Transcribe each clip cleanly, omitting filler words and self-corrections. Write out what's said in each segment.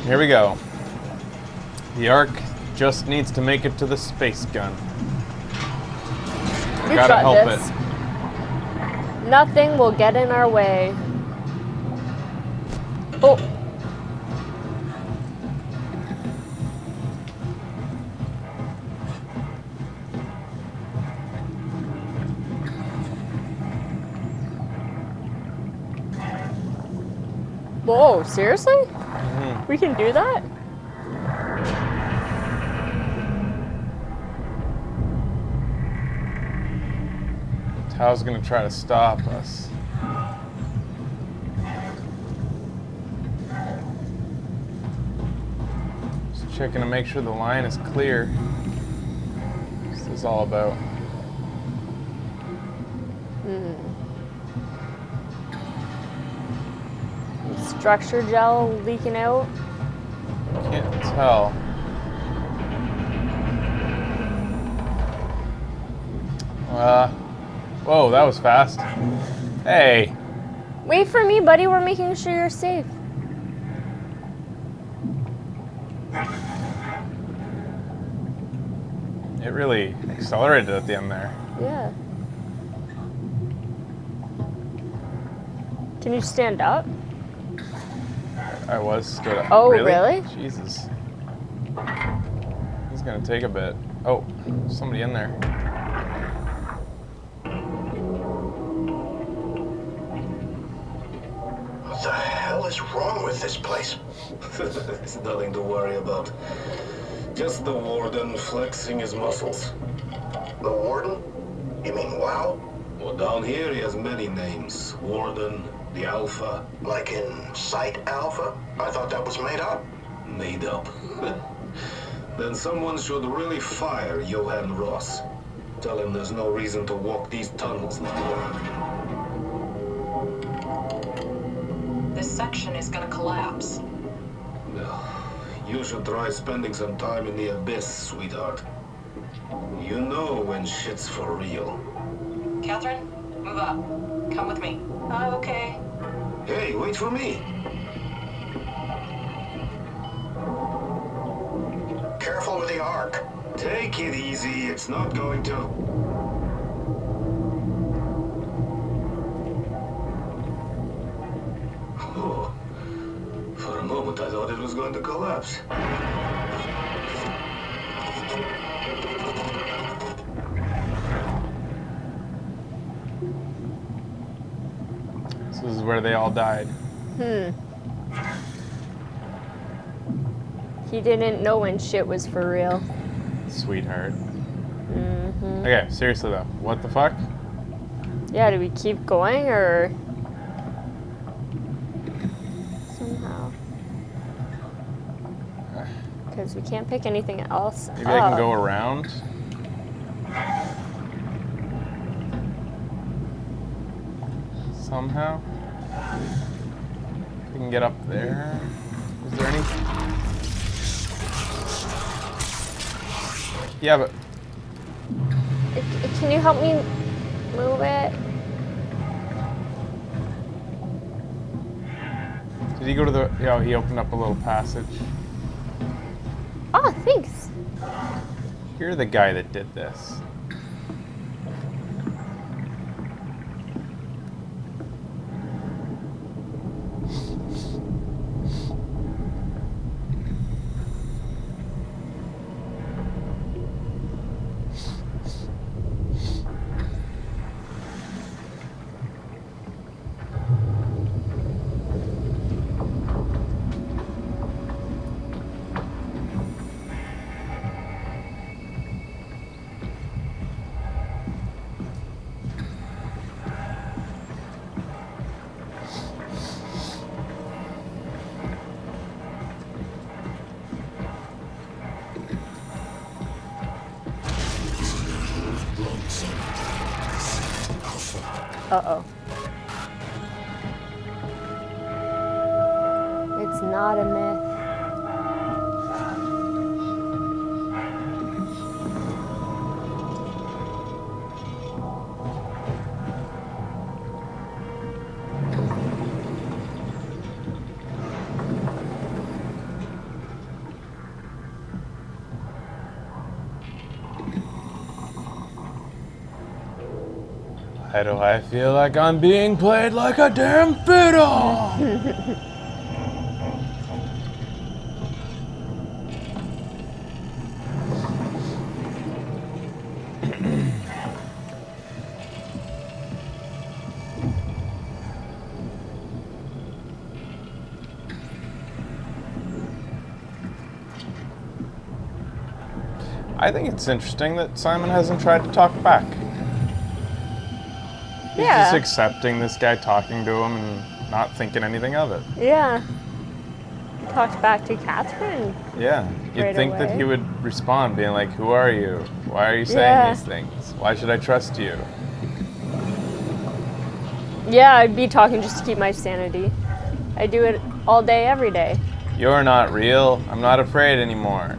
Here we go. The Ark just needs to make it to the space gun. We Gotta got help this. it. Nothing will get in our way. Oh. Whoa, seriously? Mm-hmm. We can do that? Tao's gonna try to stop us. Just checking to make sure the line is clear. What's this all about? Structure gel leaking out. Can't tell. Whoa, that was fast. Hey. Wait for me, buddy. We're making sure you're safe. It really accelerated at the end there. Yeah. Can you stand up? I was stood up. Oh, really? Jesus. This is gonna take a bit. Oh, somebody in there. What the hell is wrong with this place? It's nothing to worry about. Just the warden flexing his muscles. The warden? You mean WoW? Well, down here he has many names. Warden, the Alpha. Like in Site Alpha? I thought that was made up. Made up. Then someone should really fire Johan Ross. Tell him there's no reason to walk these tunnels no more. This section is gonna collapse. You should try spending some time in the abyss, sweetheart. You know when shit's for real. Catherine, move up. Come with me. Okay. Hey, wait for me. Careful with the Ark. Take it easy, it's not going to. Oh, for a moment I thought it was going to collapse. This is where they all died. He didn't know when shit was for real. Sweetheart. Okay, seriously though, what the fuck? Yeah, do we keep going or somehow? Because we can't pick anything else Maybe I can go around? Somehow? We can get up there. Is there any? Yeah, but Can you help me move it? did he go to the? Yeah, he opened up a little passage. Oh, thanks. You're the guy that did this. Uh-oh. It's not a myth. Why do I feel like I'm being played like a damn fiddle? I think it's interesting that Simon hasn't tried to talk back. He's just Yeah. accepting this guy talking to him and not thinking anything of it. Yeah. Talked back to Catherine. Yeah. You'd Right think that away. he would respond, being like, who are you? Why are you saying Yeah. these things? Why should I trust you? Yeah, I'd be talking just to keep my sanity. I do it all day, every day. You're not real. I'm not afraid anymore.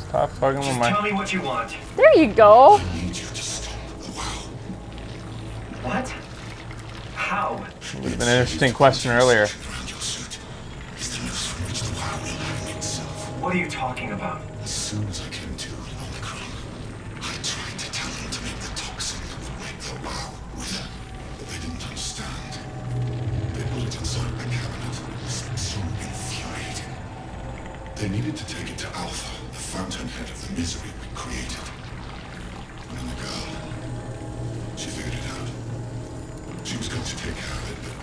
Stop fucking with Just my... tell me what you want. There you go. I need you to stop the wow. What? How? Would have been an interesting question earlier. Around your suit is the noose from which the wow will hang itself. What are you talking about? As soon as I came to Omicron, I tried to tell them to make the toxin break the wow with it, but they didn't understand. They put it inside the cabinet. So infuriating. They needed to take it to Alpha, the fountainhead of the misery we created. And then the girl, she figured it out. She was going to take care of it, but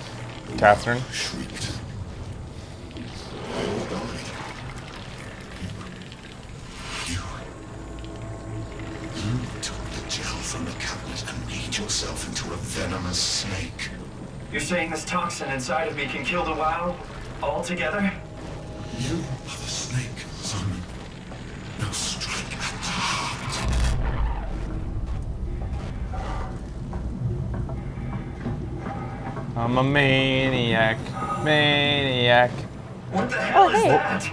the Catherine? wow shrieked. They all died. You took the gel from the cabinet and made yourself into a venomous snake. You're saying this toxin inside of me can kill the WoW? Altogether? You are the snake, Simon. Now strike at the heart. I'm a maniac. Maniac. What the hell is hey. that?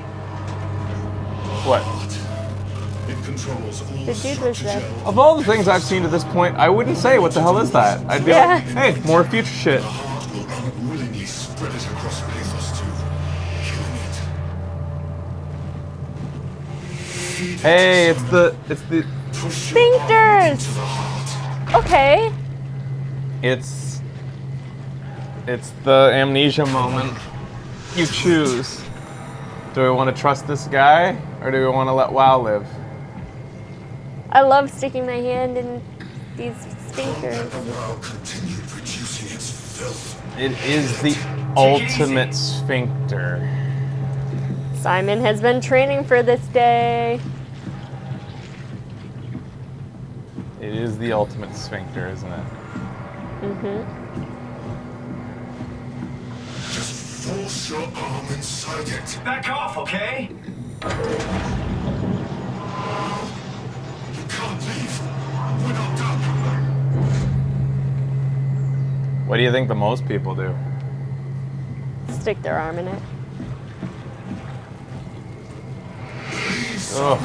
What? It controls all The dude was structure there. gel. Of all the things I've seen to this point, I wouldn't say what the hell is that. I'd be Yeah. like, hey, more future shit. The heart will unwillingly spread it across Pathos too, killing it. Hey, it's the Push your arm Sphincters! into the heart. Okay. it's the amnesia moment. You choose. Do we want to trust this guy, or do we want to let WoW live? I love sticking my hand in these sphincters. The wow continued producing its filth. It is the ultimate sphincter. Simon has been training for this day. It is the ultimate sphincter, isn't it? Mm-hmm. Just force your arm inside it. Back off, okay? You can't leave. We're not done. What do you think the most people do? Stick their arm in it. Ugh.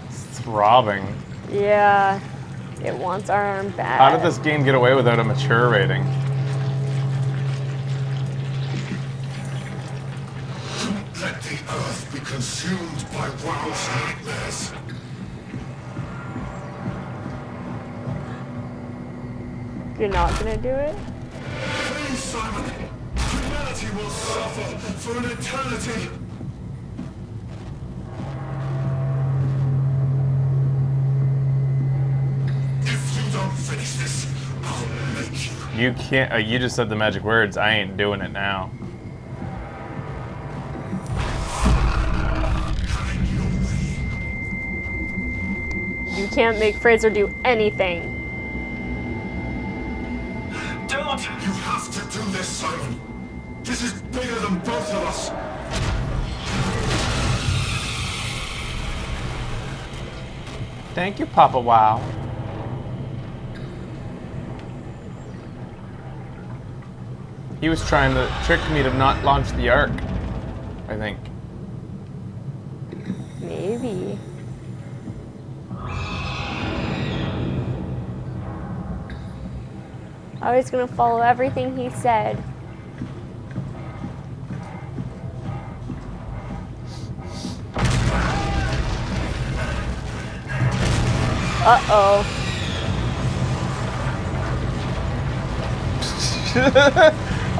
It's throbbing. Yeah. It wants our arm back. How did this game get away without a mature rating? Don't let the earth be consumed by WoW's nightmares. You're not gonna do it? Please, Simon. Humanity will suffer for an eternity. If you don't finish this, I'll make you. You can't. You just said the magic words. I ain't doing it now. Having your way. You can't make Fraser do anything. Don't! You have to do this, Simon. This is bigger than both of us. Thank you, Papa Wow. He was trying to trick me to not launch the Ark, I think. Maybe. I was gonna follow everything he said. Uh-oh.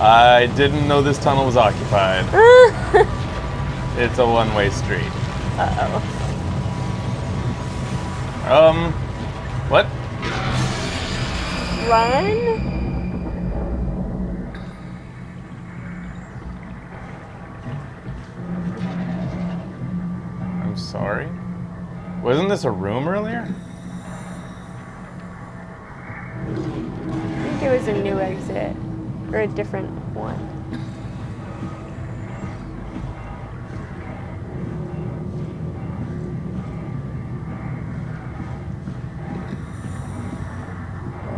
I didn't know this tunnel was occupied. It's a one-way street. Uh-oh. What? Run? I'm sorry? Wasn't this a room earlier? I think it was a new exit. Or a different one.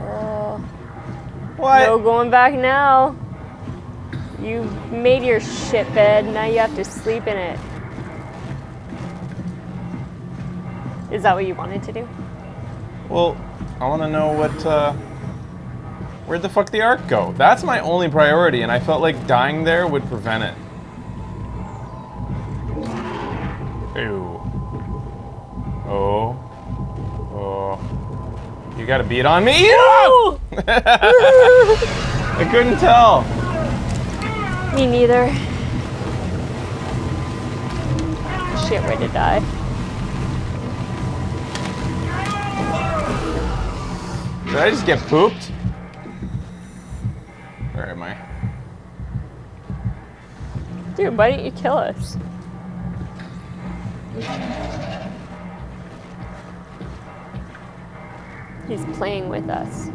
Oh. What? No going back now. You made your shit bed, now you have to sleep in it. Is that what you wanted to do? Well, I want to know what, where'd the fuck the Ark go? That's my only priority, and I felt like dying there would prevent it. Ew. Oh. Oh. You gotta beat on me? No! I couldn't tell. Me neither. Shit, way to die. Did I just get pooped? Where am I? Dude, why didn't you kill us? He's playing with us.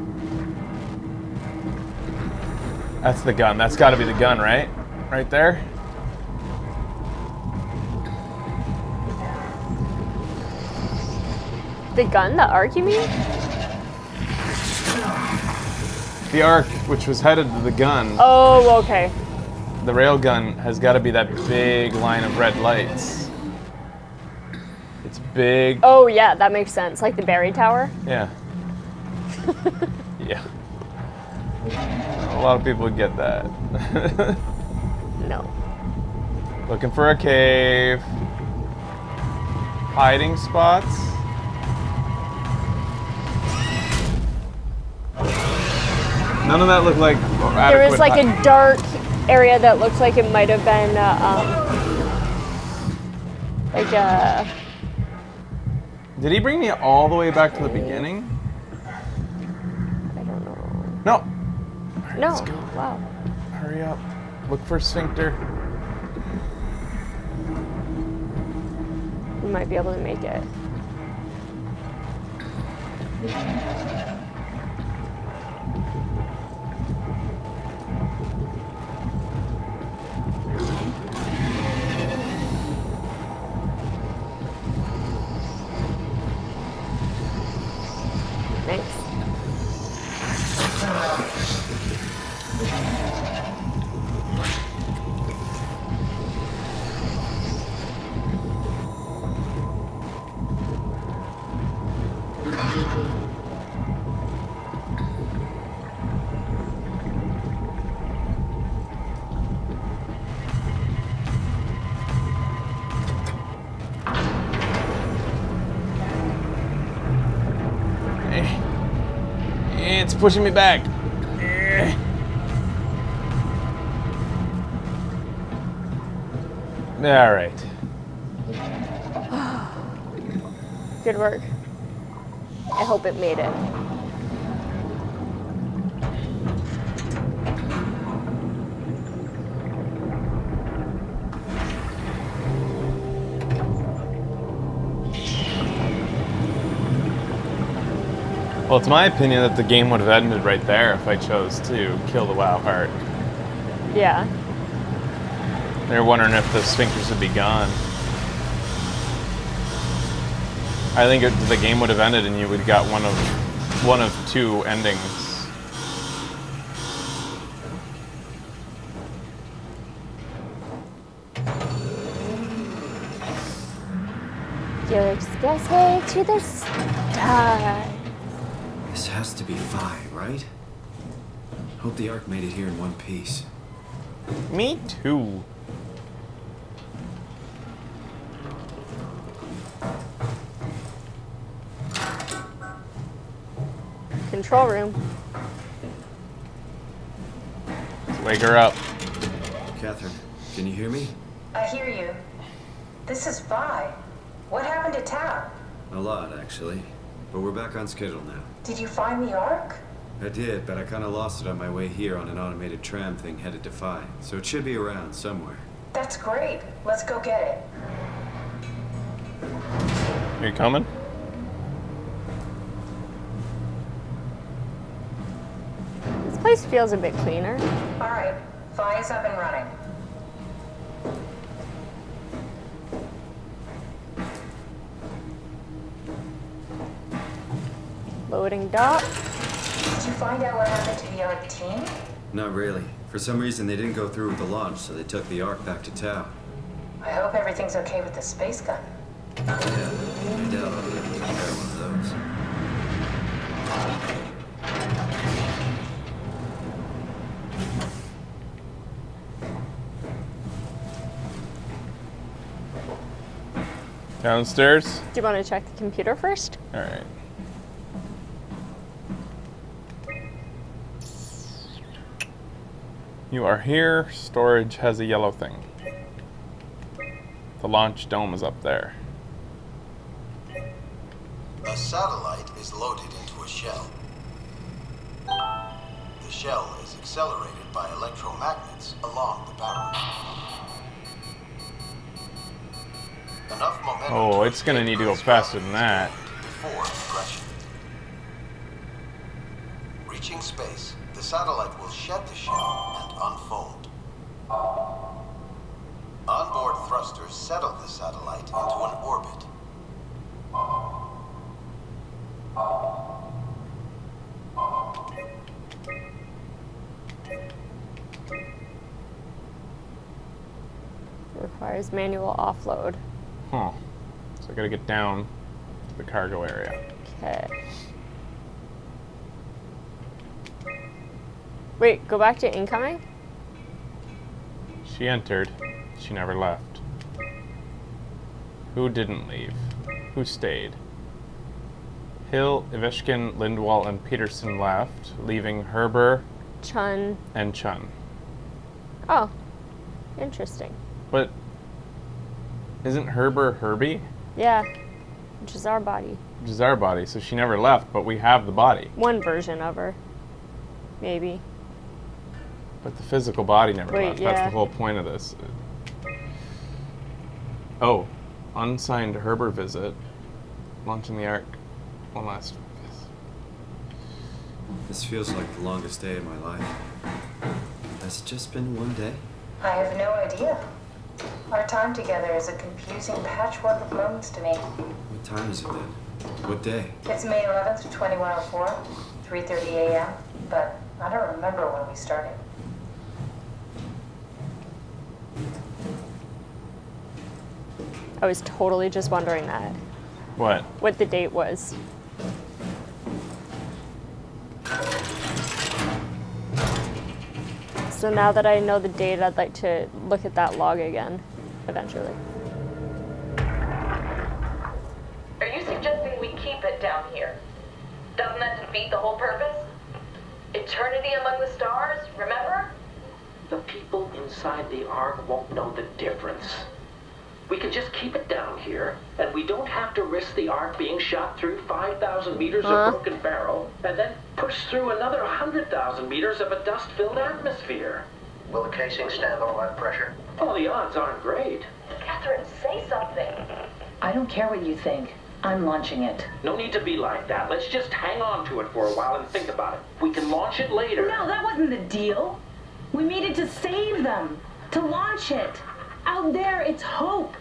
That's the gun. That's gotta be the gun, right? Right there? The gun? The Ark, you mean? The Ark, which was headed to the gun. Oh, okay. The railgun has got to be that big line of red lights. It's big. Oh, yeah, that makes sense. Like the Barry Tower? Yeah. Yeah. A lot of people would get that. No. Looking for a cave. Hiding spots. None of that looked like There was like a dark area that looked like it might have been like a... Did he bring me all the way back to the beginning? I don't know. No. All right, No. let's go. Wow. Hurry up. Look for sphincter. We might be able to make it. Thanks. It's pushing me back. All right. Good work. I hope it made it. Well, it's my opinion that the game would have ended right there if I chose to kill the WoW heart. Yeah. They're wondering if the sphincters would be gone. I think the game would have ended and you would have got one of two endings. Your expressway to the star. This has to be Phi, right? Hope the Ark made it here in one piece. Me too. Control room. Let's wake her up. Catherine, can you hear me? I hear you. This is Vi. What happened to Tau? A lot, actually. But we're back on schedule now. Did you find the Ark? I did, but I kind of lost it on my way here on an automated tram thing headed to Phi. So it should be around somewhere. That's great. Let's go get it. Are you coming? This place feels a bit cleaner. All right. Vi is up and running. Loading dock. Did you find out what happened to the Ark team? Not really. For some reason, they didn't go through with the launch, so they took the Ark back to Tau. I hope everything's okay with the space gun. Yeah, I doubt I'll be able to repair one of those. Downstairs? Do you want to check the computer first? Alright. You are here. Storage has a yellow thing. The launch dome is up there. A satellite is loaded into a shell. The shell is accelerated by electromagnets along the barrel. Enough momentum. Oh, it's gonna need to go faster than that. Before progression. Reaching space, the satellite will shed the shell and unfold. Onboard thrusters settle the satellite into an orbit. Requires manual offload. Huh. So I gotta get down to the cargo area. Okay. Wait, go back to incoming? She entered. She never left. Who didn't leave? Who stayed? Hill, Iveshkin, Lindwall, and Peterson left, leaving Herber Chun. and Chun. Oh, interesting. But isn't Herber Herbie? Yeah, which is our body. Which is our body, so she never left, but we have the body. One version of her. Maybe. But the physical body never Wait, left. That's yeah. the whole point of this. Oh, unsigned Herber visit. Launching the Ark. One last. This feels like the longest day of my life. Has it just been one day? I have no idea. Our time together is a confusing patchwork of moments to me. What time is it then? What day? It's May 11th, 2104, 3:30 a.m., but I don't remember when we started. I was totally just wondering that. What the date was. So now that I know the date, I'd like to look at that log again, eventually. Are you suggesting we keep it down here? Doesn't that defeat the whole purpose? Eternity among the stars, remember? The people inside the Ark won't know the difference. We can just keep it down here, and we don't have to risk the Ark being shot through 5,000 meters of broken barrel, and then push through another 100,000 meters of a dust-filled atmosphere. Will the casing stand all that pressure? Well, the odds aren't great. Catherine, say something. I don't care what you think. I'm launching it. No need to be like that. Let's just hang on to it for a while and think about it. We can launch it later. No, that wasn't the deal. We made it to save them, to launch it. Out there, it's hope.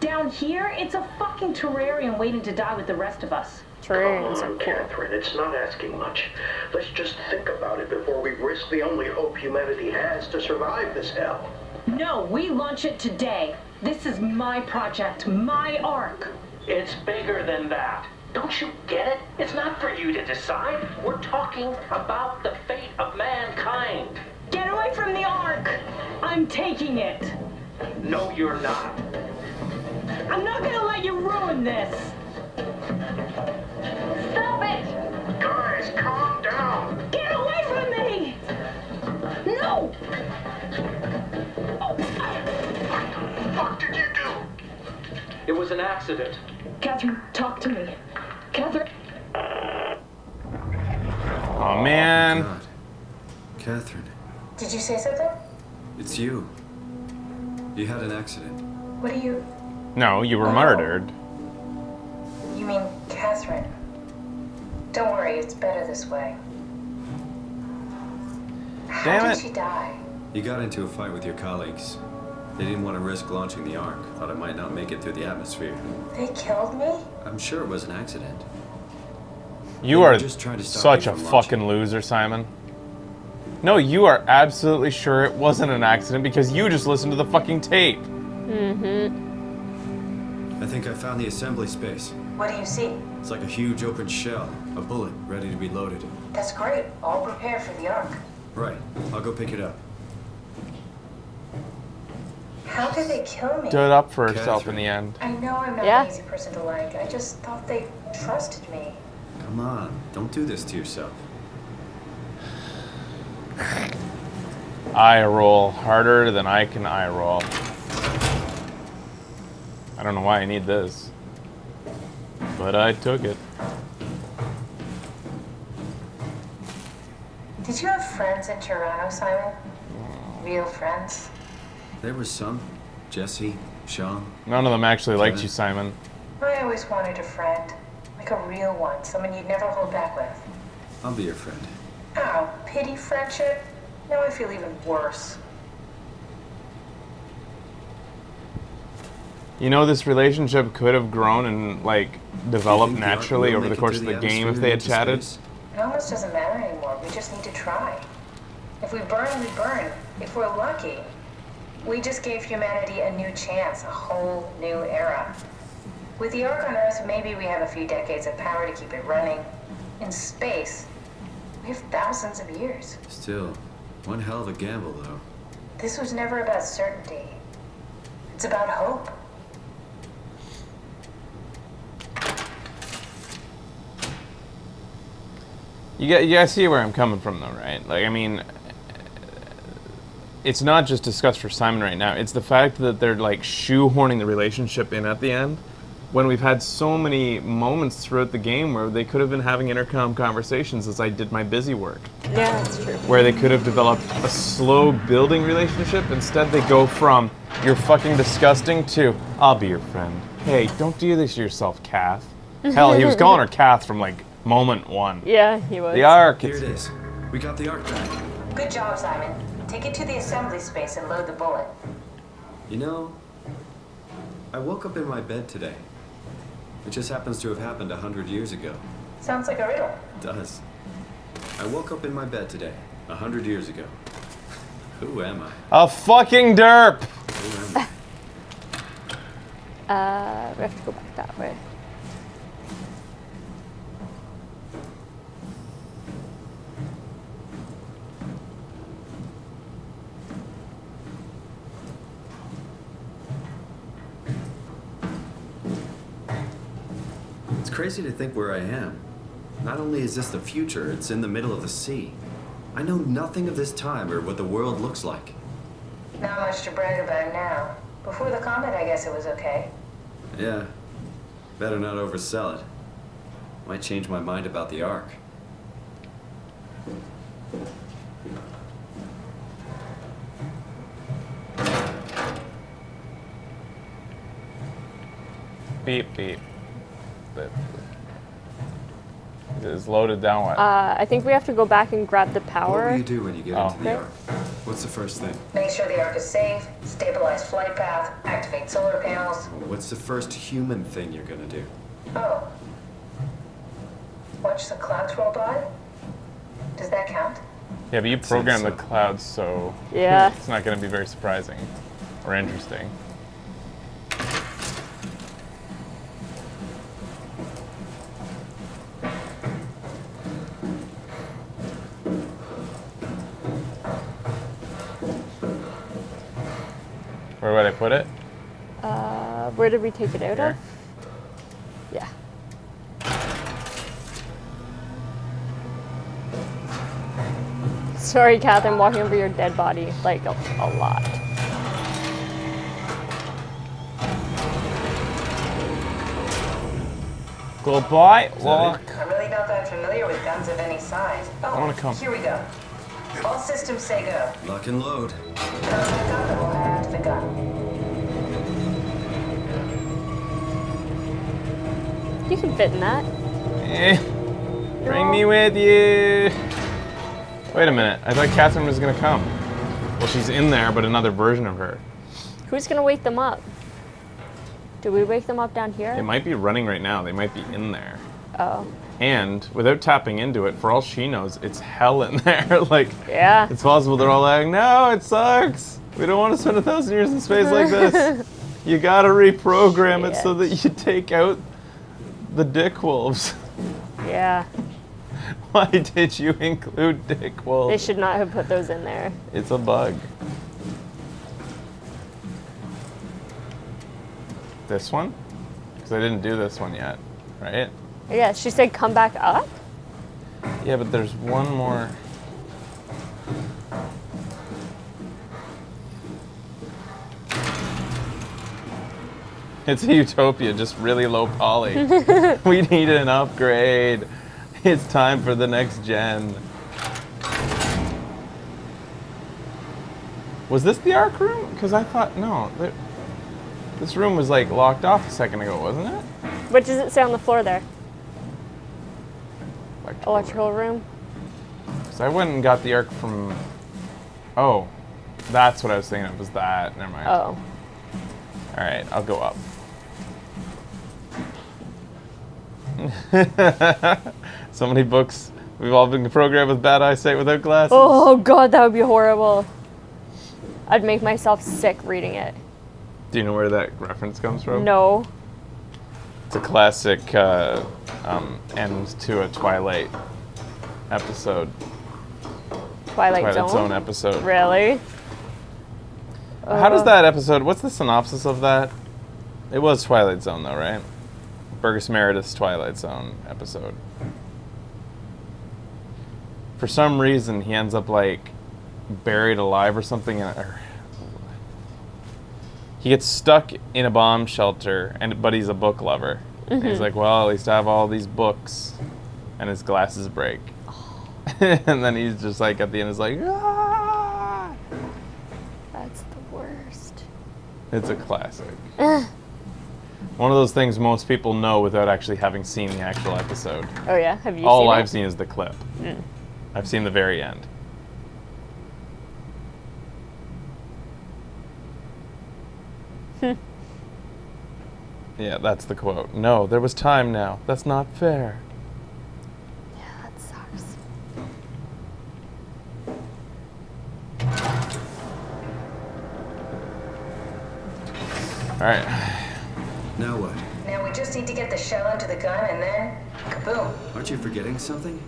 Down here, it's a fucking terrarium waiting to die with the rest of us. Terrariums are Come on, cool. Catherine, it's not asking much. Let's just think about it before we risk the only hope humanity has to survive this hell. No, we launch it today. This is my project, my ark. It's bigger than that. Don't you get it? It's not for you to decide. We're talking about the fate of mankind. Get away from the ark! I'm taking it. No, you're not. I'm not gonna let you ruin this. Stop it! Guys, calm down. Get away from me! No! What the fuck did you do? It was an accident. Catherine, talk to me. Catherine. Oh man. God. Catherine, Did you say something? it's you. You had an accident. What do you... No, you were murdered. You mean Catherine? Don't worry, it's better this way. How Damn did it. she die? You got into a fight with your colleagues. They didn't want to risk launching the Ark. Thought it might not make it through the atmosphere. They killed me? I'm sure it was an accident. You They were are just trying to stop such you a from fucking launching. loser, Simon. No, you are absolutely sure it wasn't an accident because you just listened to the fucking tape. I think I found the assembly space. What do you see? It's like a huge open shell, a bullet ready to be loaded. That's great. All prepared for the ark. Right, I'll go pick it up. How did they kill me? Stood up for herself in Catherine. the end. I know I'm not Yeah. an easy person to like. I just thought they trusted me. Come on, don't do this to yourself. Eye roll harder than I can eye roll. I don't know why I need this, but I took it. Did you have friends in Toronto, Simon? Real friends? There was some. Jesse, Sean. None of them actually liked you, Simon. I always wanted a friend. Like a real one. Someone you'd never hold back with. I'll be your friend. Oh, pity friendship? Now I feel even worse. You know, this relationship could have grown and, like, developed You think the Ark naturally will over the make it course through of the the game if atmosphere they had into chatted. space? It almost doesn't matter anymore. We just need to try. If we burn, we burn. If we're lucky. We just gave humanity a new chance, a whole new era. With the Ark on Earth, maybe we have a few decades of power to keep it running. In space, we have thousands of years. Still, one hell of a gamble, though. This was never about certainty. It's about hope. You guys see where I'm coming from, though, right? Like, I mean, it's not just discussed for Simon right now. It's the fact that they're, like, shoehorning the relationship in at the end when we've had so many moments throughout the game where they could have been having intercom conversations as I did my busy work. Yeah, that's true. Where they could have developed a slow building relationship. Instead, they go from, you're fucking disgusting, to, I'll be your friend. Hey, don't do this to yourself, Kath. Hell, he was calling her Kath from, like, moment one. Yeah, he was. The Ark. Here it is. We got the Ark back. Good job, Simon. Take it to the assembly space and load the bullet. You know, I woke up in my bed today. It just happens to have happened 100 years ago. Sounds like a riddle. It does. I woke up in my bed today, 100 years ago. Who am I? A fucking derp! Who am I? We have to go back that way. It's crazy to think where I am. Not only is this the future, it's in the middle of the sea. I know nothing of this time or what the world looks like. Not much to brag about now. Before the comet, I guess it was okay. Yeah, better not oversell it. Might change my mind about the Ark. Beep, beep. Beep. It is loaded down what? I think we have to go back and grab the What power. will you do when you get Oh. into the Okay. Ark? What's the first thing? Make sure the Ark is safe, stabilize flight path, activate solar panels. What's the first human thing you're gonna do? Oh. Watch the clouds roll by? Does that count? Yeah, but you programmed the so. clouds, so Yeah. it's not going to be very surprising or interesting. Where would I put it? Where did we take it out Here? of? Yeah. Sorry, Kath, I'm walking over your dead body, like, a lot. Goodbye, walk. I'm really not that familiar with guns of any size. Oh, I wanna come. Here we go. All systems say go. Lock and load. Back up and we'll head out to the gun. You can fit in that. Bring me with you. Wait a minute. I thought Catherine was going to come. Well, she's in there, but another version of her. Who's gonna wake them up? Do we wake them up down here? It might be running right now. They might be in there. Oh. And without tapping into it, for all she knows, it's hell in there. Like, Yeah. it's possible they're all like, no, it sucks. We don't want to spend 1,000 years in space like this. You gotta reprogram it so that you take out the dick wolves. Yeah. Why did you include dick wolves? They should not have put those in there. It's a bug. This one? Because I didn't do this one yet, right? Yeah, she said come back up? Yeah, but there's one more. It's a utopia, just really low poly. We need an upgrade. It's time for the next gen. Was this the Ark room? Because I thought, no. This room was like locked off a second ago, wasn't it? What does it say on the floor there? Electrical room? So I went and got the Ark from... Oh, that's what I was thinking of, was that. Never mind. Oh. Alright, I'll go up. So many books. We've all been programmed with bad eyesight without glasses. Oh god, that would be horrible. I'd make myself sick reading it. Do you know where that reference comes from? No. It's a classic end to a Twilight episode. Twilight Zone episode. Really? How does that episode, what's the synopsis of that? It was Twilight Zone though, right? Burgess Meredith's Twilight Zone episode. For some reason, he ends up like buried alive or something. He gets stuck in a bomb shelter, but he's a book lover. And he's like, well, at least I have all these books. And his glasses break. And then he's just like, at the end, is like, ah! That's the worst. It's a classic. One of those things most people know without actually having seen the actual episode. Oh yeah? Have you All seen I've it? seen is the clip. Mm. I've seen the very end. Yeah, that's the quote. No, there was time now. That's not fair. Yeah, that sucks. All right. Now what? Now we just need to get the shell into the gun and then kaboom. Aren't you forgetting something?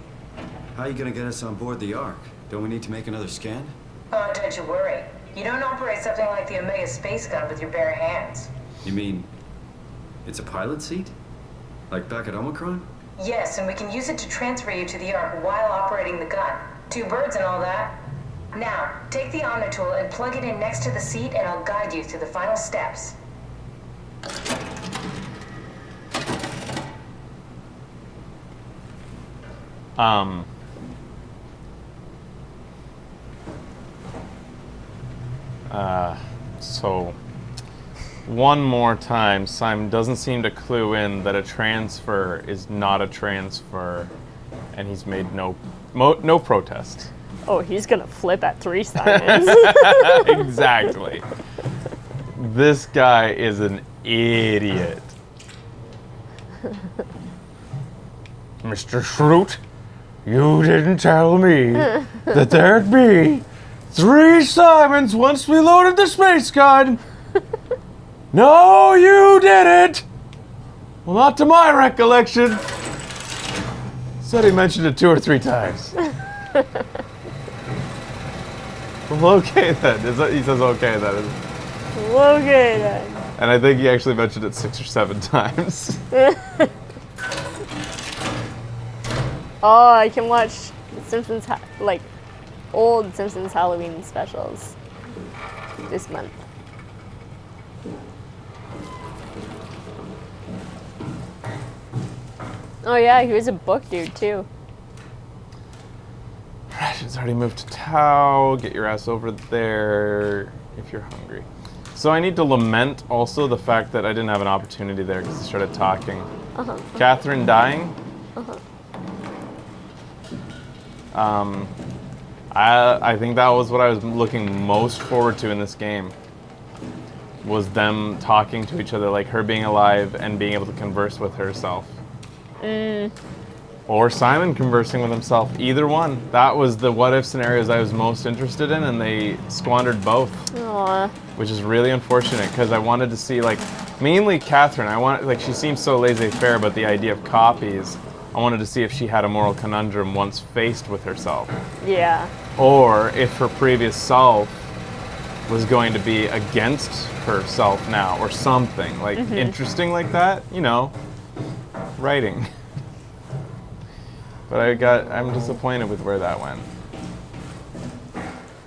How are you gonna get us on board the Ark? Don't we need to make another scan? Oh, don't you worry. You don't operate something like the Omega space gun with your bare hands. You mean it's a pilot seat? Like back at Omicron? Yes, and we can use it to transfer you to the Ark while operating the gun. 2 birds and all that. Now, take the Omnitool and plug it in next to the seat and I'll guide you through the final steps. So one more time, Simon doesn't seem to clue in that a transfer is not a transfer, and he's made no protest. Oh, he's gonna flip at 3 Simons. Exactly. This guy is an idiot. Mr. Shroot, you didn't tell me that there'd be 3 Simons once we loaded the space gun. No, you didn't. Well, not to my recollection. Said he mentioned it 2 or 3 times. Well, okay then. He says okay then. Okay then. And I think he actually mentioned it 6 or 7 times. Oh, I can watch Simpsons, old Simpsons Halloween specials this month. Oh yeah, he was a book dude too. Ration's already moved to Tau. Get your ass over there if you're hungry. So I need to lament also the fact that I didn't have an opportunity there because he started talking. Catherine dying. I think that was what I was looking most forward to in this game. Was them talking to each other, like her being alive and being able to converse with herself. Or Simon conversing with himself. Either one. That was the what-if scenarios I was most interested in, and they squandered both. Aww. Which is really unfortunate, because I wanted to see, mainly Catherine. She seems so laissez-faire about the idea of copies. I wanted to see if she had a moral conundrum once faced with herself. Yeah. Or if her previous self was going to be against herself now, or something. Interesting like that. Writing. But I'm disappointed with where that went.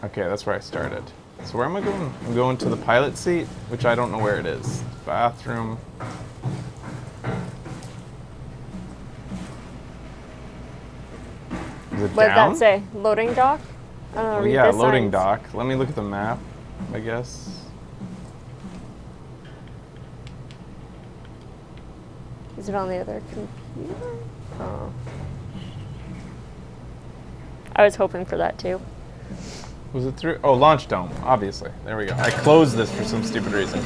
Okay, that's where I started. So where am I going? I'm going to the pilot seat, which I don't know where it is. Bathroom. Is it What did down? that say? Loading dock? Well, yeah, loading dock. Let me look at the map, I guess. Is it on the other computer? Oh. I was hoping for that too. Was it through? Oh, Launch Dome, obviously. There we go. I closed this for some stupid reason.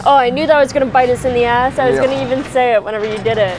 Oh, I knew that was going to bite us in the ass. I was Yeah. going to even say it whenever you did it.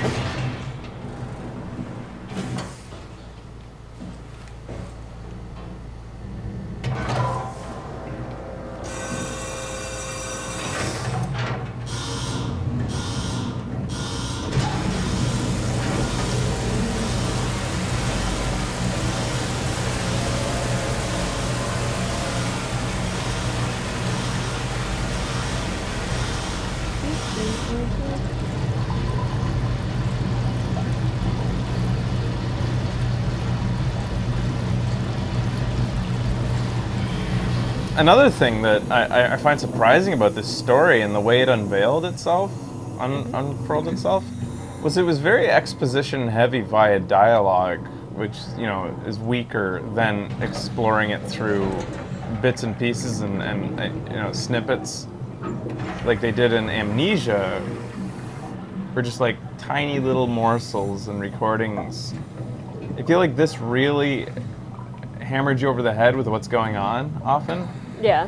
Another thing that I find surprising about this story and the way it unveiled itself, unfurled itself, was it was very exposition heavy via dialogue, which, is weaker than exploring it through bits and pieces and snippets like they did in Amnesia, or just tiny little morsels and recordings. I feel like this really hammered you over the head with what's going on often. Yeah.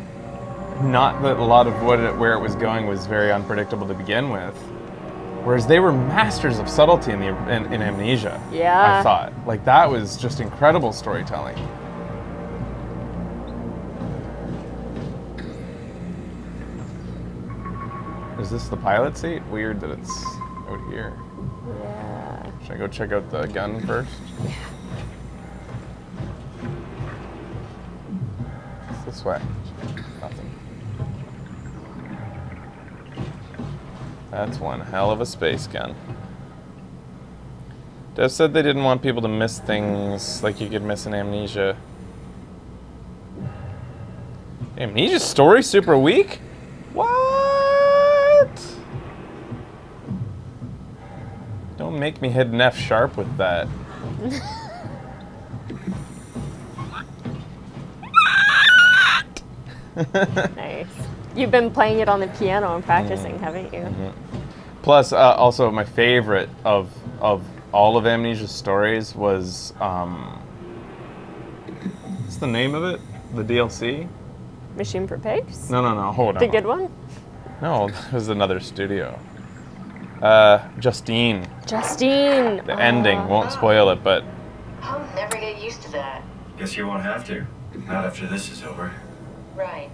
Not that a lot of where it was going was very unpredictable to begin with. Whereas they were masters of subtlety in Amnesia. Yeah. I thought. That was just incredible storytelling. Is this the pilot seat? Weird that it's out here. Yeah. Should I go check out the gun first? It's this way. Nothing. That's one hell of a space gun. Dev said they didn't want people to miss things like you could miss in Amnesia. Amnesia's story super weak? What? Don't make me hit an F sharp with that. Nice. You've been playing it on the piano and practicing, haven't you? Mm-hmm. Plus, also my favorite of all of Amnesia's stories was What's the name of it? The DLC? Machine for Pigs? No, hold on. The good one? No, that was another studio. Justine. Justine! The ending, won't spoil it, but... I'll never get used to that. Guess you won't have to. Not after this is over. Right.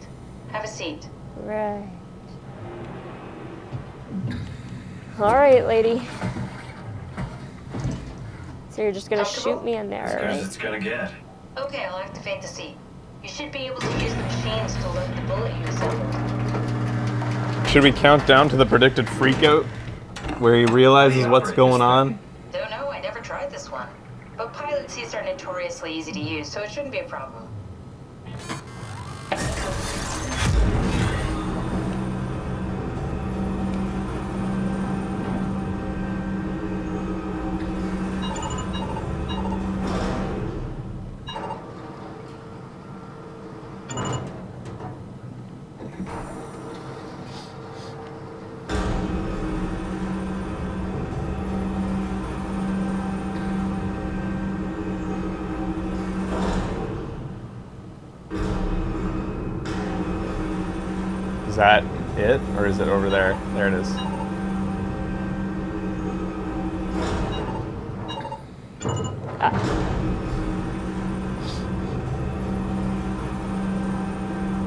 Have a seat. Right. Alright, lady. So you're just gonna shoot me in there, As good as right? it's gonna get. Okay, I'll activate the seat. You should be able to use the machines to load the bullet you assembled. Should we count down to the predicted freakout? Where he realizes what's going on? Don't know, I never tried this one. But pilot seats are notoriously easy to use, so it shouldn't be a problem. Is that it? Or is it over there? There it is.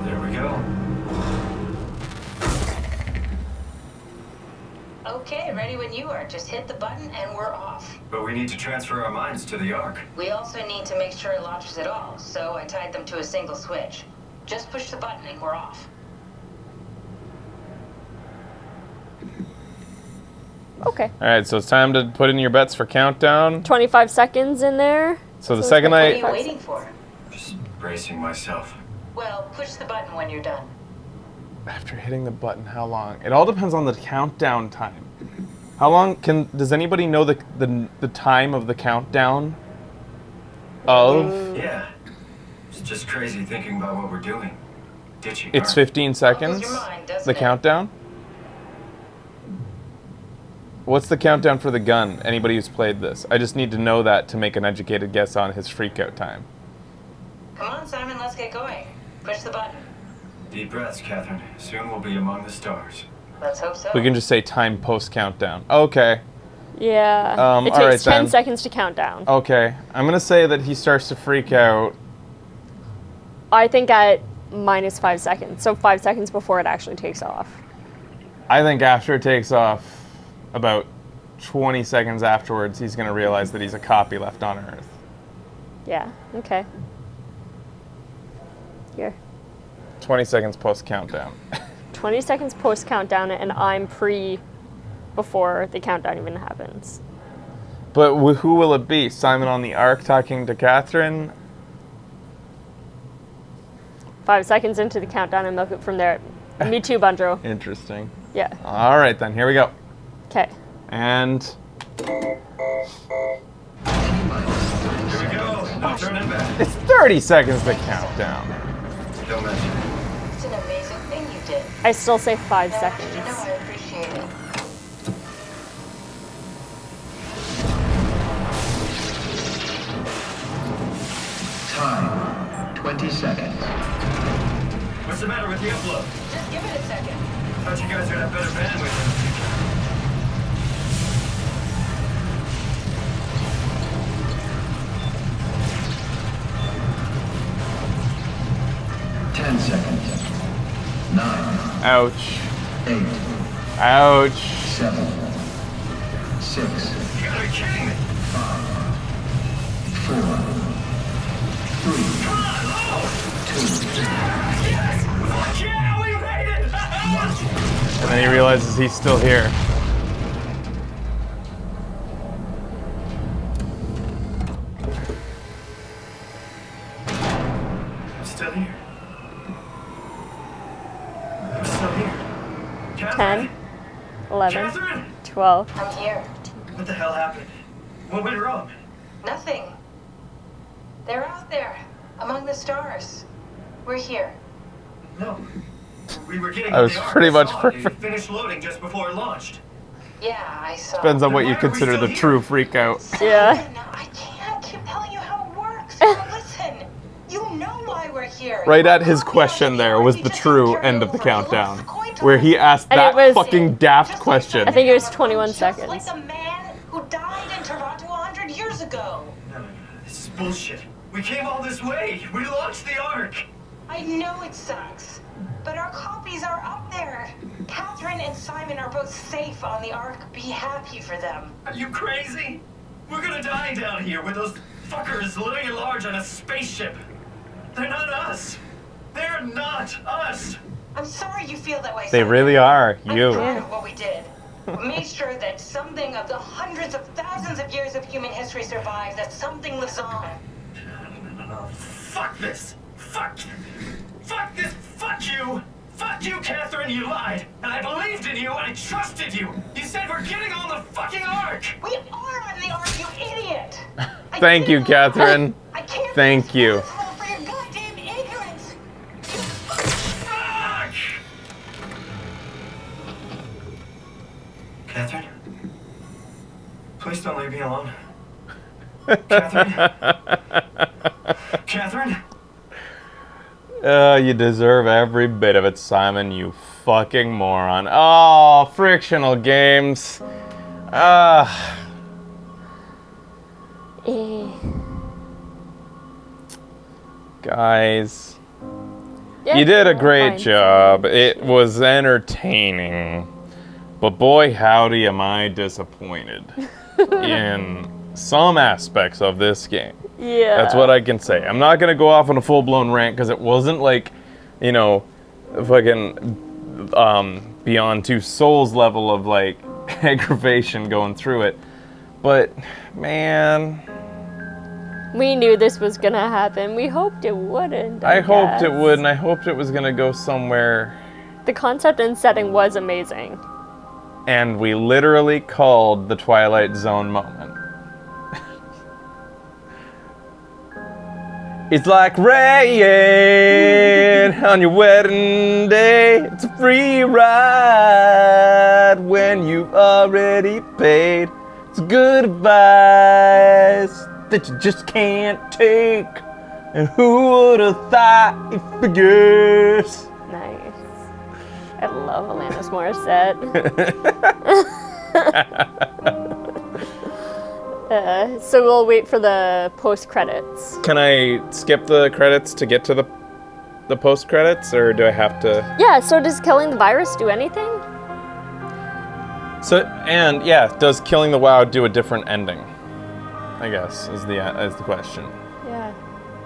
There we go. Okay, ready when you are. Just hit the button and we're off. But we need to transfer our minds to the Ark. We also need to make sure it launches at all, so I tied them to a single switch. Just push the button and we're off. Okay. Alright, so it's time to put in your bets for countdown. 25 seconds in there. So the second What are I... you waiting for? Just bracing myself. Well, push the button when you're done. After hitting the button, how long? It all depends on the countdown time. How long does anybody know the time of the countdown? Of? Yeah. It's just crazy thinking about what we're doing. Ditching It's Ark. 15 seconds? your mind, doesn't The it? countdown? What's the countdown for the gun? Anybody who's played this. I just need to know that to make an educated guess on his freakout time. Come on, Simon, let's get going. Push the button. Deep breaths, Catherine. Soon we'll be among the stars. Let's hope so. We can just say time post countdown. Okay. Yeah. It all right, takes 10 then. seconds to count down. Okay. I'm gonna say that he starts to freak out. I think at -5 seconds. So 5 seconds before it actually takes off. I think after it takes off, about 20 seconds afterwards, he's gonna realize that he's a copy left on Earth. Yeah. Okay. Here. 20 seconds post countdown. 20 seconds post countdown, and I'm before the countdown even happens. But who will it be? Simon on the Ark talking to Catherine? 5 seconds into the countdown, and milk it from there. Me too, Bundro. Interesting. Yeah. All right, then. Here we go. Okay. And... Here we go. No turning back. it's 30 seconds to countdown. Don't mention it. It's an amazing thing you did. I still say 5 No, seconds. you know I appreciate it. Time, 20 seconds. What's the matter with the upload? Just give it a second. Thought you guys would have better bandwidth in the future. Ten seconds. 9, Ouch. 8, Ouch. 7, 6, You gotta be kidding me! 5, 4, 3, 2, Yes! Fuck yeah! We made it! And then he realizes he's still here. I'm still here. I'm still here. 10, 11, Catherine! 12. I'm here. What the hell happened? What went wrong? Nothing. They're out there, among the stars. We're here. No. We were getting That on was the Ark. pretty I much saw it. perfect. It finished loading just before it launched. Yeah, I saw. Depends on what Then you why are we consider still the here? true freak out. Yeah. No, I can't keep telling you how it works. Now listen. You know here. Right at his question there was the true end of the countdown, where he asked that fucking daft question. I think it was 21 Just seconds. like the man who died in Toronto 100 years ago. No. This is bullshit. We came all this way. We launched the Ark. I know it sucks, but our copies are up there. Catherine and Simon are both safe on the Ark. Be happy for them. Are you crazy? We're gonna die down here with those fuckers living at large on a spaceship. They're not us. They're not us. I'm sorry you feel that way. They Simon. really are. I'm You. proud of what we did. We made sure that something of the hundreds of thousands of years of human history survives, that something lives on. No. Fuck this. Fuck this. Fuck you. Fuck you, Catherine. You lied. And I believed in you. I trusted you. You said we're getting on the fucking Ark. We are on the Ark, you idiot. Thank you, Catherine. I can't Thank you. for your goddamn ignorance. Fuck! Catherine? Please don't leave me alone. Catherine? Catherine? You deserve every bit of it, Simon, you fucking moron. Oh, frictional games. Guys, Yeah, you did a well, great fine. job. It was entertaining. But boy, howdy, am I disappointed in some aspects of this game. Yeah. That's what I can say. I'm not gonna go off on a full-blown rant because it wasn't like, you know, fucking Beyond Two Souls level of like aggravation going through it. But man, We knew this was gonna happen. We hoped it wouldn't. I hoped it guess. would, and I hoped it was gonna go somewhere. The concept and setting was amazing. And we literally called the Twilight Zone moment. It's like rain on your wedding day. It's a free ride when you've already paid. It's good advice that you just can't take. And who would have thought it figures? Nice. I love Alanis Morissette. So we'll wait for the post credits. Can I skip the credits to get to the post credits, or do I have to? Yeah. So does killing the virus do anything? So, and yeah, does killing the WoW do a different ending? I guess is the question. Yeah.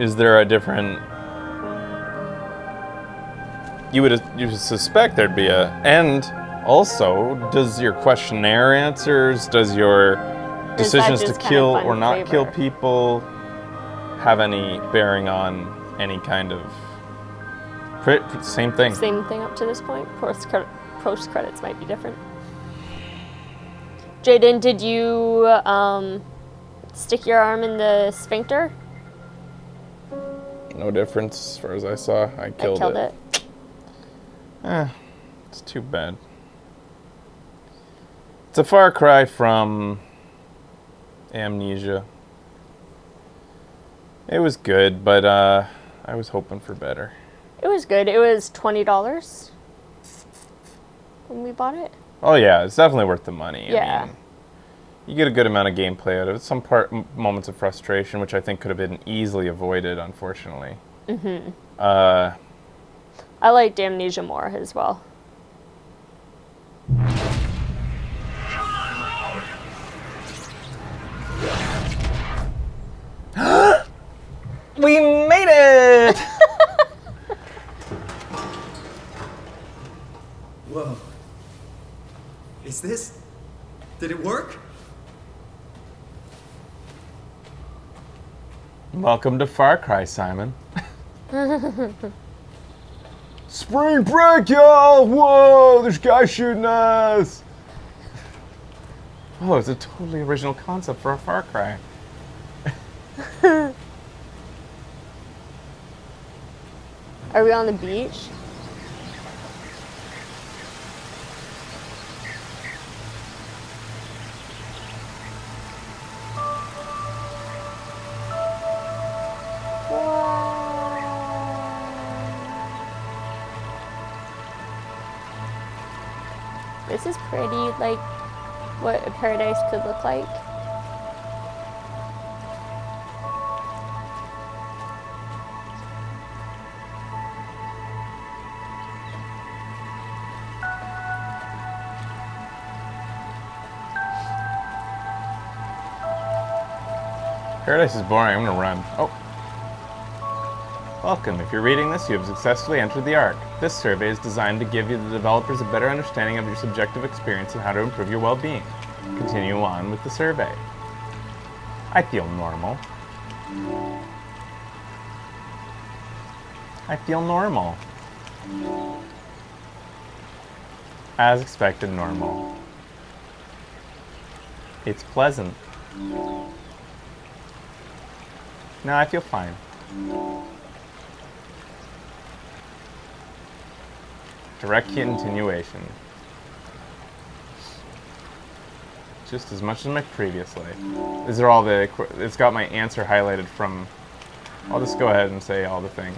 Is there a different? You would suspect there'd be a end. Also, does your questionnaire answers, does your decisions to just kind kill of fun or not flavor? kill people have any bearing on any kind of? Same thing. Same thing up to this point. Post credits might be different. Jaden, did you stick your arm in the sphincter? No difference as far as I saw. I killed it. It's too bad. It's a far cry from Amnesia. It was good, but I was hoping for better. It was good. It was $20 when we bought it. Oh yeah, it's definitely worth the money. Yeah. I mean, you get a good amount of gameplay out of it. Some moments of frustration, which I think could have been easily avoided, unfortunately. Mm-hmm. I liked Amnesia more as well. We made it! Whoa. Is this... Did it work? Welcome to Far Cry, Simon. Spring break, y'all! Whoa, there's guys shooting us! Oh, it's a totally original concept for a Far Cry. Are we on the beach? This is pretty, like, what a paradise could look like. Paradise is boring. I'm gonna run. Oh. Welcome. If you're reading this, you have successfully entered the Ark. This survey is designed to give you, the developers, a better understanding of your subjective experience and how to improve your well-being. Continue on with the survey. I feel normal. I feel normal. As expected, normal. It's pleasant. No, I feel fine. Direct continuation. Just as much as my previous life. These are all the, it's got my answer highlighted from, I'll just go ahead and say all the things.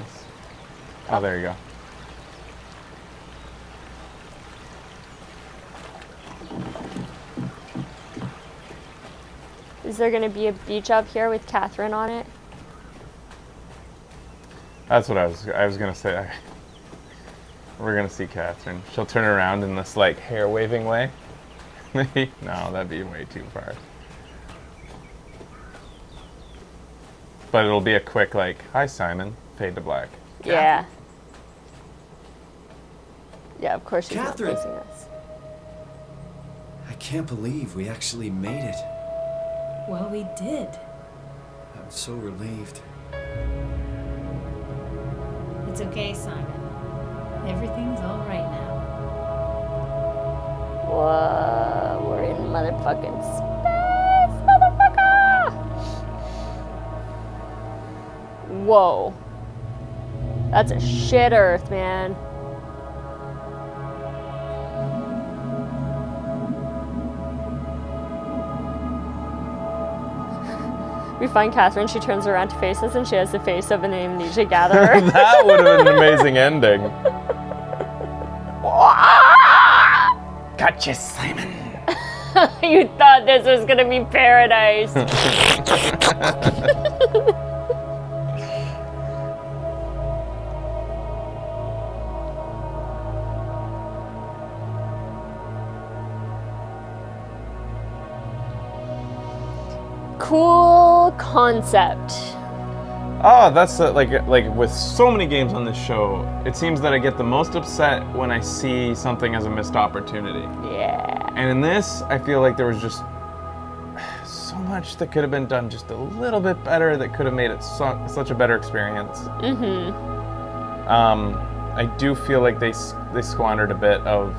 Oh, there you go. Is there going to be a beach up here with Catherine on it? That's what I was going to say. We're going to see Catherine. She'll turn around in this, like, hair-waving way. Maybe? No, that'd be way too far. But it'll be a quick, like, hi, Simon. Fade to black. Yeah. Yeah, of course she's Catherine. not facing us. I can't believe we actually made it. Well, we did. I'm so relieved. It's okay, Simon. Everything's all right now. Whoa, we're in motherfucking space, motherfucker! Whoa. That's a shit Earth, man. We find Catherine, she turns around to face us, and she has the face of an amnesia gatherer. That would have been an amazing ending. Gotcha, Simon. You thought this was gonna be paradise. Cool concept. Oh, that's like with so many games on this show, it seems that I get the most upset when I see something as a missed opportunity. Yeah. And in this, I feel like there was just so much that could have been done just a little bit better that could have made it such a better experience. Mm-hmm. I do feel like they squandered a bit of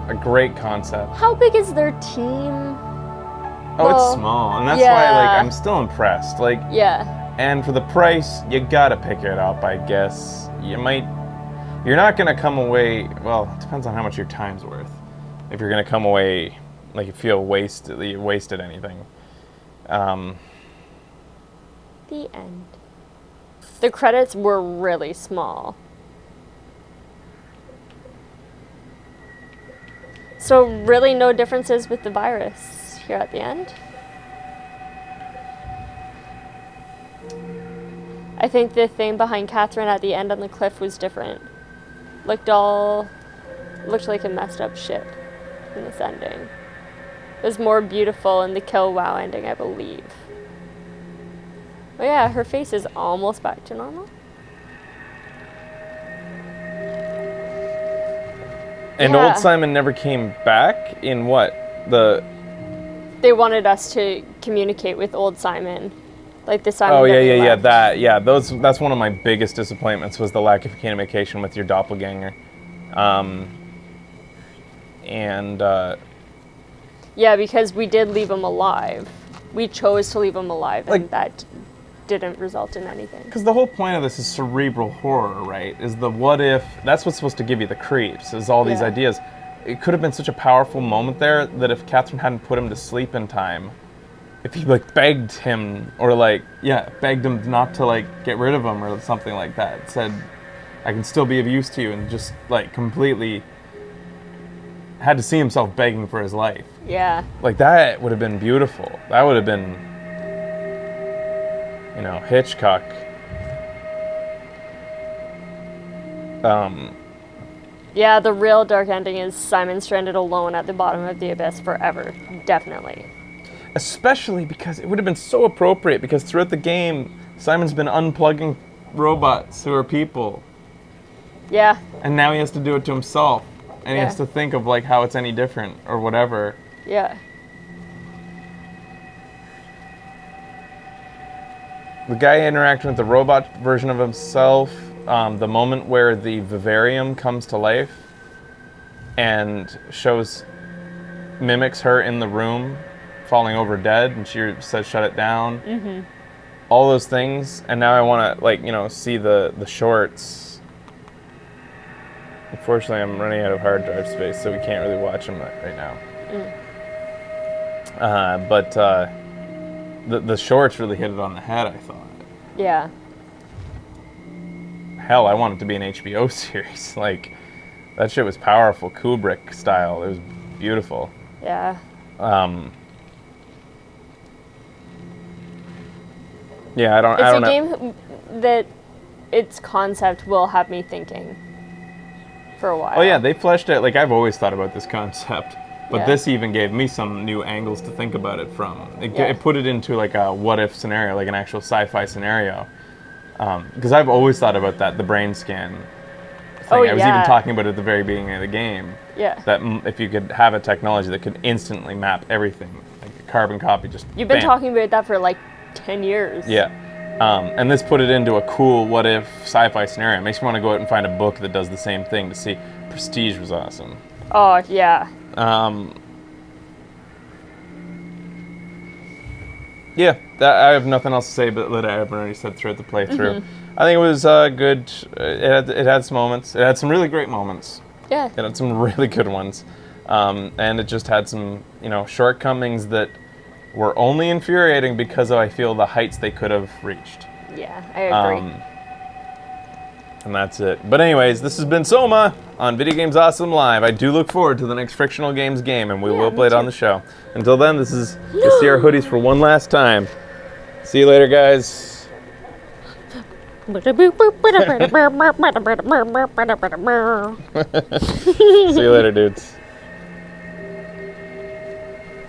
a great concept. How big is their team? Oh, it's small, and that's why, like, I'm still impressed. Like, yeah. And for the price, you gotta pick it up, I guess. You're not gonna come away, well, it depends on how much your time's worth. If you're gonna come away, like, you feel you wasted anything. The end. The credits were really small. So really no differences with the virus here at the end. I think the thing behind Catherine at the end on the cliff was different. Looked like a messed up ship in this ending. It was more beautiful in the kill wow ending, I believe. Oh yeah, her face is almost back to normal. And Yeah. old Simon never came back in what? They wanted us to communicate with old Simon. Like the Simon. Oh that we yeah, left. that's one of my biggest disappointments was the lack of communication with your doppelganger. Yeah, because we did leave him alive. We chose to leave him alive, and Like- that didn't result in anything. Because the whole point of this is cerebral horror, right? Is the what if, that's what's supposed to give you the creeps, is all these Yeah. ideas. It could have been such a powerful moment there that if Catherine hadn't put him to sleep in time, if he like begged him, or like, begged him not to like get rid of him or something like that, said, I can still be of use to you, and just like completely had to see himself begging for his life. Yeah. Like, that would have been beautiful. That would have been, you know, Hitchcock. Yeah, the real dark ending is Simon stranded alone at the bottom of the abyss forever. Definitely. Especially because it would have been so appropriate, because throughout the game, Simon's been unplugging robots who are people. Yeah. And now he has to do it to himself. And he Yeah. has to think of, like, how it's any different or whatever. Yeah. The guy interacting with the robot version of himself, the moment where the vivarium comes to life and mimics her in the room, falling over dead, and she says, shut it down. Mm-hmm. All those things, and now I want to, like, you know, see the shorts. Unfortunately, I'm running out of hard drive space, so we can't really watch them right now. But the shorts really hit it on the head, I thought. Yeah. Hell, I want it to be an HBO series. Like, that shit was powerful, Kubrick style. It was beautiful. Yeah. Yeah, I don't It's a know. game that its concept will have me thinking for a while. Oh yeah, they fleshed it. Like, I've always thought about this concept, but Yeah. this even gave me some new angles to think about it from. Yeah. It put it into like a what-if scenario, like an actual sci-fi scenario. Because I've always thought about that, the brain scan thing. Oh, I was even yeah. talking about it at the very beginning of the game. Yeah. That if you could have a technology that could instantly map everything, like a carbon copy, just You've been bam. talking about that for like 10 years. Yeah. And this put it into a cool what-if sci-fi scenario. It makes me want to go out and find a book that does the same thing to see. Prestige was awesome. Oh, yeah. Yeah, I have nothing else to say but that I've already said throughout the playthrough. I think it was good. It had some moments. It had some really great moments. Yeah. It had some really good ones. And it just had some, you know, shortcomings that were only infuriating because of, I feel, the heights they could have reached. Yeah, I agree. And that's it. But anyways, this has been Soma on Video Games Awesome Live. I do look forward to the next Frictional Games game, and we will play it on the show. Until then, this is the Sierra Hoodies for one last time. See you later, guys. See you later, dudes.